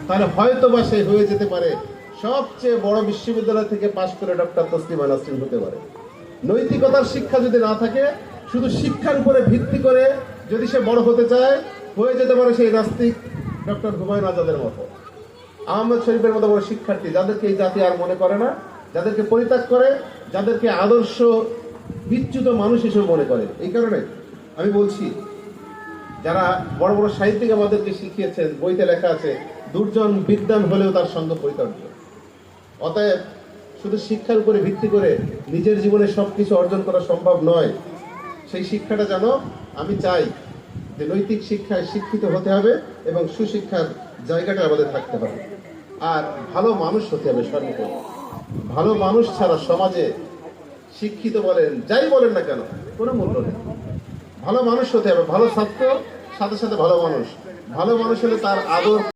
তাহলে হয়তো বা সে হয়ে যেতে পারে সবচেয়ে বড় বিশ্ববিদ্যালয় থেকে পাশ করে ডক্টর তসলিমা নাসরিন হতে পারে। নৈতিকতার শিক্ষা যদি না থাকে, শুধু শিক্ষার উপরে ভিত্তি করে যদি সে বড় হতে চায়, হয়ে যেতে পারে সেই নাস্তিক ডক্টর হুমায়ুন আজাদের মতো, আহমদ শরীফের মতো বড় শিক্ষার্থী, যাদেরকে এই জাতি আর মনে করে না, যাদেরকে পরিত্যাগ করে, যাদেরকে আদর্শ বিচ্যুত মানুষ হিসেবে মনে করে। এই কারণে আমি বলছি, যারা বড় বড় সাহিত্যিক আমাদেরকে শিখিয়েছেন, বইতে লেখা আছে, দুর্জন বিদ্বান হলেও তার সঙ্গ পরিত্যাজ্য। অতএব শুধু শিক্ষার উপরে ভিত্তি করে নিজের জীবনে সবকিছু অর্জন করা সম্ভব নয়। সেই শিক্ষাটা যেন আমি চাই যে নৈতিক শিক্ষায় শিক্ষিত হতে হবে এবং সুশিক্ষার জায়গাটা আমাদের থাকতে হবে। আর ভালো মানুষ হতে হবে সর্বোপরি। ভালো মানুষ ছাড়া সমাজে শিক্ষিত বলেন, যাই বলেন না কেন, কোনো মূল্য নেই। ভালো মানুষ হতে হবে, ভালো ছাত্র সাথে সাথে ভালো মানুষ। ভালো মানুষ হলে তার আদর